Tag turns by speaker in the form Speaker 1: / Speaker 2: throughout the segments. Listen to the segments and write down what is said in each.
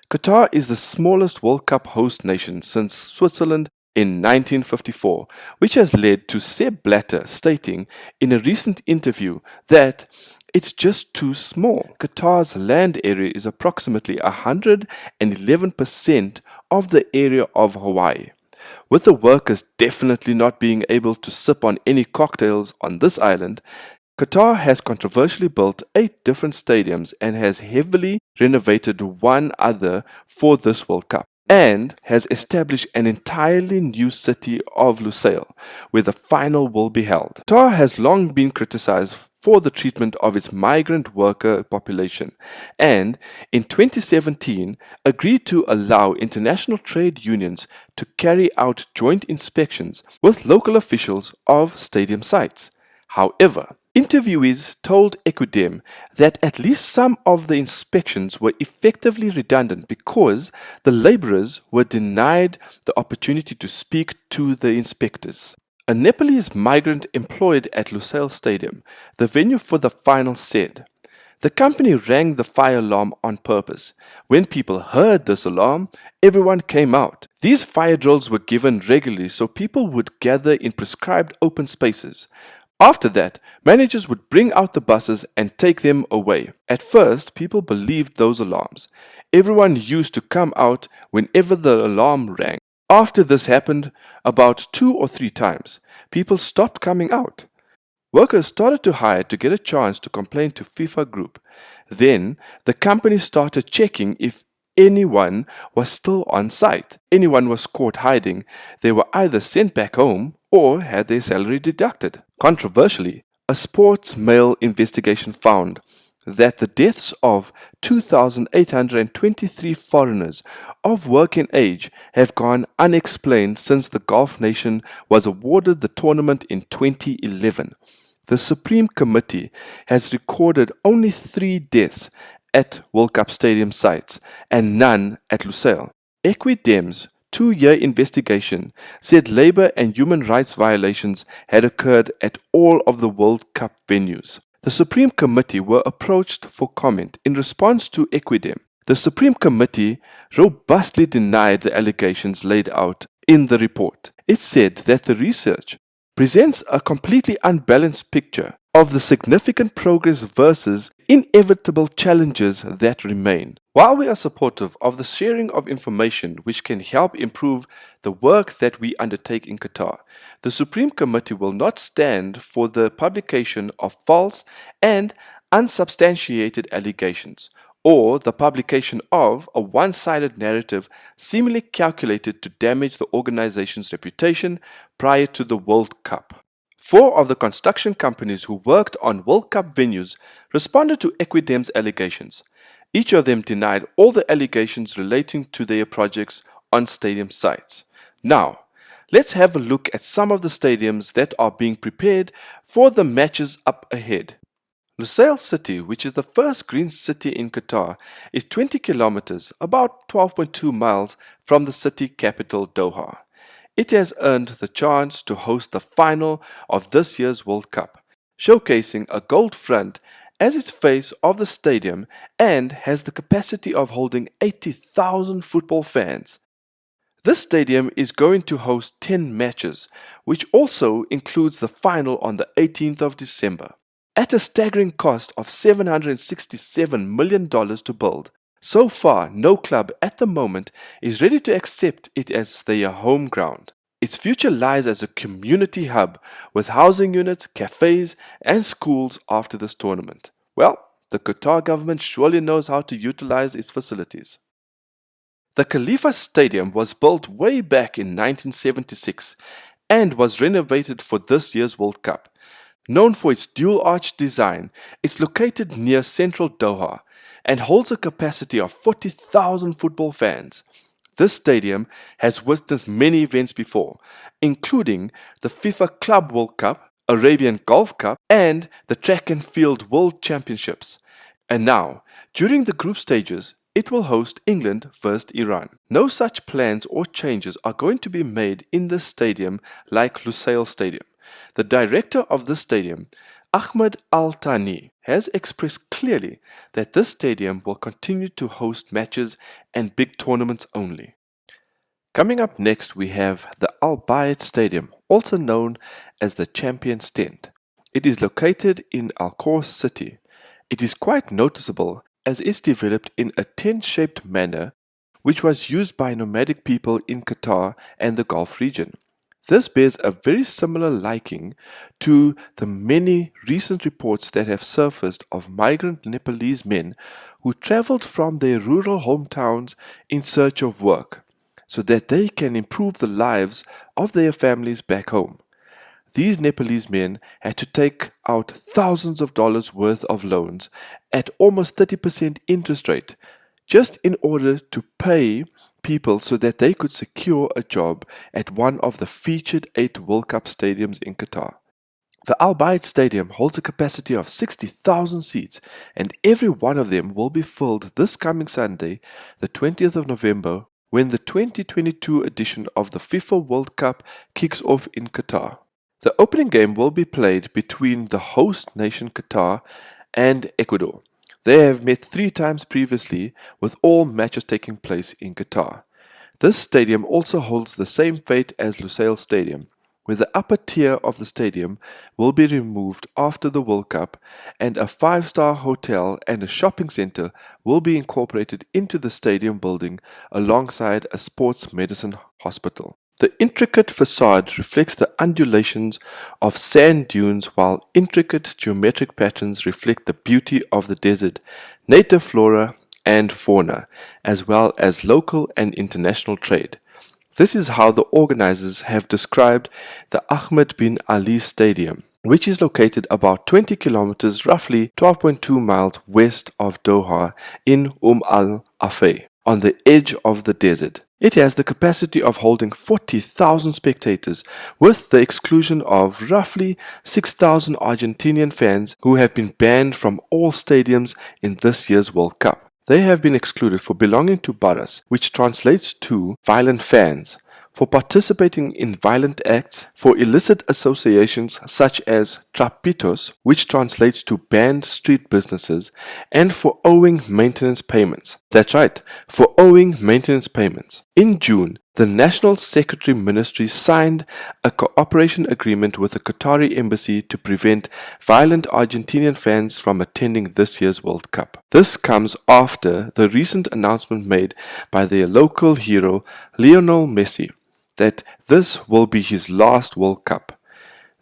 Speaker 1: Qatar is the smallest World Cup host nation since Switzerland in 1954, which has led to Sepp Blatter stating in a recent interview that it's just too small. Qatar's land area is approximately 111% of the area of Hawaii. With the workers definitely not being able to sip on any cocktails on this island, Qatar has controversially built 8 different stadiums and has heavily renovated one other for this World Cup, and has established an entirely new city of Lusail, where the final will be held. Qatar has long been criticized for the treatment of its migrant worker population, and in 2017 agreed to allow international trade unions to carry out joint inspections with local officials of stadium sites. However, interviewees told Equidem that at least some of the inspections were effectively redundant because the laborers were denied the opportunity to speak to the inspectors. A Nepalese migrant employed at Lusail Stadium, the venue for the final, said, "The company rang the fire alarm on purpose. When people heard this alarm, everyone came out. These fire drills were given regularly so people would gather in prescribed open spaces. After that, managers would bring out the buses and take them away. At first, people believed those alarms. Everyone used to come out whenever the alarm rang. After this happened about 2 or 3 times, people stopped coming out. Workers started to hide to get a chance to complain to FIFA Group. Then, the company started checking if anyone was still on site. Anyone was caught hiding, they were either sent back home or had their salary deducted." Controversially, a sports mail investigation found that the deaths of 2,823 foreigners of working age have gone unexplained since the Gulf nation was awarded the tournament in 2011. The Supreme Committee has recorded only 3 deaths at World Cup stadium sites and none at Lusail. Equidem's 2-year investigation said labor and human rights violations had occurred at all of the World Cup venues. The Supreme Committee were approached for comment in response to Equidem. The Supreme Committee robustly denied the allegations laid out in the report. It said that the research presents a completely unbalanced picture of the significant progress versus inevitable challenges that remain. While we are supportive of the sharing of information which can help improve the work that we undertake in Qatar, the Supreme Committee will not stand for the publication of false and unsubstantiated allegations, or the publication of a one-sided narrative seemingly calculated to damage the organization's reputation prior to the World Cup. 4 of the construction companies who worked on World Cup venues responded to Equidem's allegations. Each of them denied all the allegations relating to their projects on stadium sites. Now, let's have a look at some of the stadiums that are being prepared for the matches up ahead. Lusail City, which is the first green city in Qatar, is 20 kilometers, about 12.2 miles from the city capital Doha. It has earned the chance to host the final of this year's World Cup, showcasing a gold front as its face of the stadium and has the capacity of holding 80,000 football fans. This stadium is going to host 10 matches, which also includes the final on the 18th of December. At a staggering cost of $767 million to build, so far no club at the moment is ready to accept it as their home ground. Its future lies as a community hub with housing units, cafes and schools after this tournament. Well, the Qatar government surely knows how to utilize its facilities. The Khalifa Stadium was built way back in 1976 and was renovated for this year's World Cup. Known for its dual-arch design, it's located near central Doha and holds a capacity of 40,000 football fans. This stadium has witnessed many events before, including the FIFA Club World Cup, Arabian Golf Cup, and the Track and Field World Championships. And now, during the group stages, it will host England vs Iran. No such plans or changes are going to be made in this stadium like Lusail Stadium. The director of this stadium, Ahmed Al Thani has expressed clearly that this stadium will continue to host matches and big tournaments only. Coming up next, we have the Al Bayt Stadium, also known as the Champions Tent. It is located in Al Khor city. It is quite noticeable as it's developed in a tent-shaped manner which was used by nomadic people in Qatar and the Gulf region. This bears a very similar liking to the many recent reports that have surfaced of migrant Nepalese men who traveled from their rural hometowns in search of work so that they can improve the lives of their families back home. These Nepalese men had to take out thousands of dollars worth of loans at almost 30% interest rate just in order to pay people so that they could secure a job at one of the featured 8 World Cup stadiums in Qatar. The Al Bayt Stadium holds a capacity of 60,000 seats, and every one of them will be filled this coming Sunday, the 20th of November, when the 2022 edition of the FIFA World Cup kicks off in Qatar. The opening game will be played between the host nation Qatar and Ecuador. They have met 3 times previously, with all matches taking place in Qatar. This stadium also holds the same fate as Lusail Stadium, where the upper tier of the stadium will be removed after the World Cup and a 5-star hotel and a shopping center will be incorporated into the stadium building alongside a sports medicine hospital. The intricate facade reflects the undulations of sand dunes while intricate geometric patterns reflect the beauty of the desert, native flora and fauna, as well as local and international trade. This is how the organizers have described the Ahmed bin Ali Stadium, which is located about 20 kilometers, roughly 12.2 miles west of Doha in Al Afay, on the edge of the desert. It has the capacity of holding 40,000 spectators, with the exclusion of roughly 6,000 Argentinian fans who have been banned from all stadiums in this year's World Cup. They have been excluded for belonging to Barras, which translates to violent fans, for participating in violent acts, for illicit associations such as trapitos, which translates to banned street businesses, and for owing maintenance payments. That's right, for owing maintenance payments. In June, the National Secretary Ministry signed a cooperation agreement with the Qatari embassy to prevent violent Argentinian fans from attending this year's World Cup. This comes after the recent announcement made by their local hero Lionel Messi that this will be his last World Cup.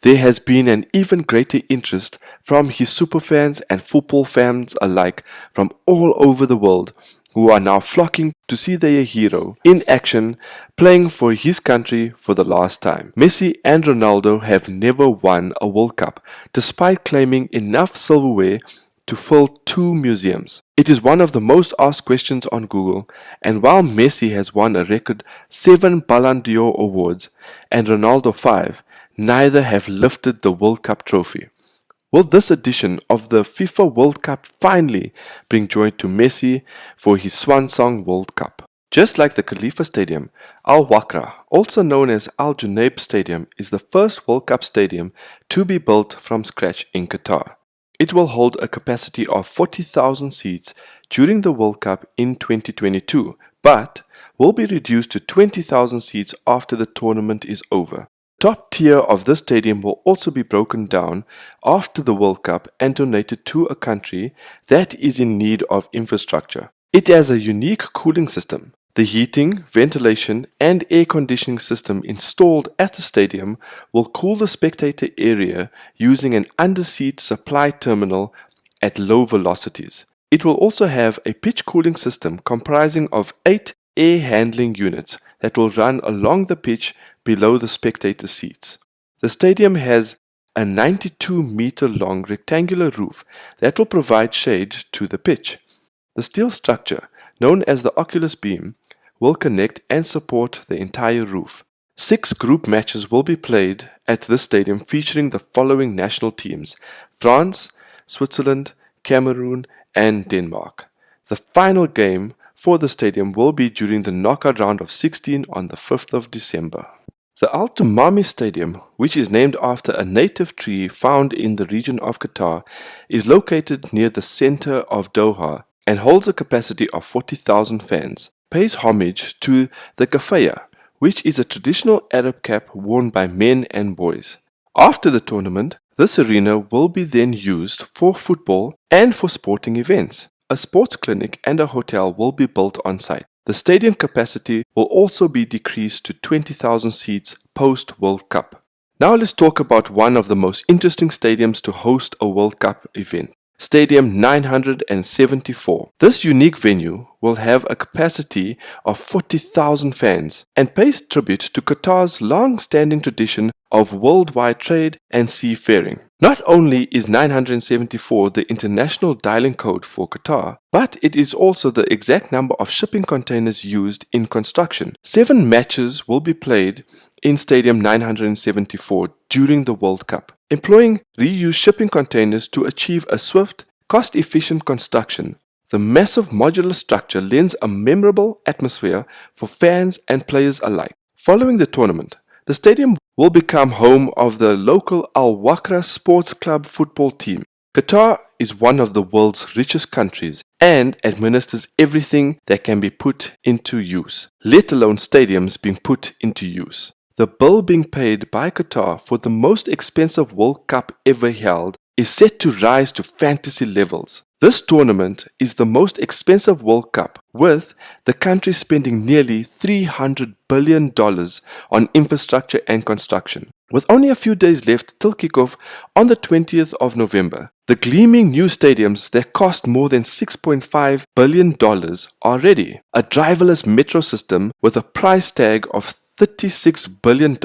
Speaker 1: There has been an even greater interest from his superfans and football fans alike from all over the world, who are now flocking to see their hero in action playing for his country for the last time. Messi and Ronaldo have never won a World Cup, despite claiming enough silverware to fill 2 museums. It is one of the most asked questions on Google, and while Messi has won a record 7 Ballon d'Or awards and Ronaldo 5, neither have lifted the World Cup trophy. Will this edition of the FIFA World Cup finally bring joy to Messi for his swan song World Cup? Just like the Khalifa Stadium, Al Wakra, also known as Al Junaib Stadium, is the first World Cup stadium to be built from scratch in Qatar. It will hold a capacity of 40,000 seats during the World Cup in 2022, but will be reduced to 20,000 seats after the tournament is over. Top tier of this stadium will also be broken down after the World Cup and donated to a country that is in need of infrastructure. It has a unique cooling system. The heating, ventilation and air conditioning system installed at the stadium will cool the spectator area using an underseat supply terminal at low velocities. It will also have a pitch cooling system comprising of 8 air handling units that will run along the pitch below the spectator seats. The stadium has a 92-meter long rectangular roof that will provide shade to the pitch. The steel structure, known as the Oculus beam, will connect and support the entire roof. 6 group matches will be played at this stadium featuring the following national teams: France, Switzerland, Cameroon and Denmark. The final game for the stadium will be during the knockout round of 16 on the 5th of December. The Al Tumami Stadium, which is named after a native tree found in the region of Qatar, is located near the center of Doha and holds a capacity of 40,000 fans. Pays homage to the kafaya, which is a traditional Arab cap worn by men and boys. After the tournament, this arena will be then used for football and for sporting events. A sports clinic and a hotel will be built on site. The stadium capacity will also be decreased to 20,000 seats post-World Cup. Now let's talk about one of the most interesting stadiums to host a World Cup event. Stadium 974. This unique venue will have a capacity of 40,000 fans and pays tribute to Qatar's long-standing tradition of worldwide trade and seafaring. Not only is 974 the international dialing code for Qatar, but it is also the exact number of shipping containers used in construction. 7 matches will be played in Stadium 974 during the World Cup, employing reused shipping containers to achieve a swift, cost-efficient construction. The massive modular structure lends a memorable atmosphere for fans and players alike. Following the tournament, the stadium will become home of the local Al Wakra Sports Club football team. Qatar is one of the world's richest countries and administers everything that can be put into use, let alone stadiums being put into use. The bill being paid by Qatar for the most expensive World Cup ever held is set to rise to fantasy levels. This tournament is the most expensive World Cup, with the country spending nearly $300 billion on infrastructure and construction. With only a few days left till kickoff on the 20th of November, the gleaming new stadiums that cost more than $6.5 billion are ready. A driverless metro system with a price tag of $36 billion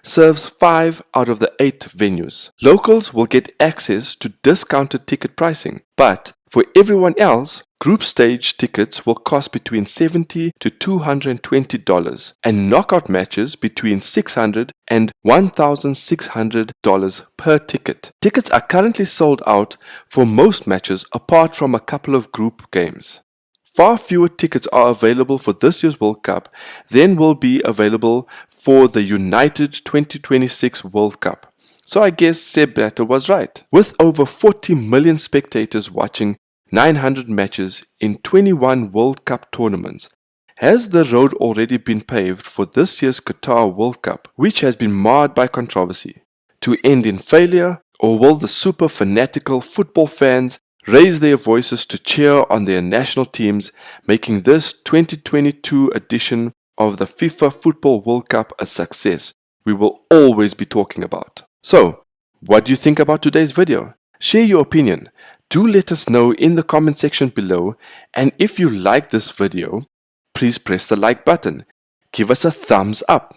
Speaker 1: serves 5 out of the 8 venues. Locals will get access to discounted ticket pricing, but for everyone else, group stage tickets will cost between $70 to $220 and knockout matches between $600 and $1,600 per ticket. Tickets are currently sold out for most matches apart from a couple of group games. Far fewer tickets are available for this year's World Cup than will be available for the United 2026 World Cup. So I guess Sepp Blatter was right. With over 40 million spectators watching 900 matches in 21 World Cup tournaments, has the road already been paved for this year's Qatar World Cup, which has been marred by controversy, to end in failure, or will the super fanatical football fans raise their voices to cheer on their national teams, making this 2022 edition of the FIFA Football World Cup a success we will always be talking about? So, what do you think about today's video? Share your opinion. Do let us know in the comment section below, and if you like this video, please press the like button. Give us a thumbs up.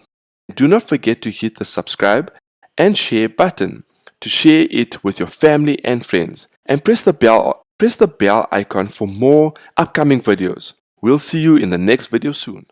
Speaker 1: Do not forget to hit the subscribe and share button to share it with your family and friends. And press the bell icon for more upcoming videos. We'll see you in the next video soon.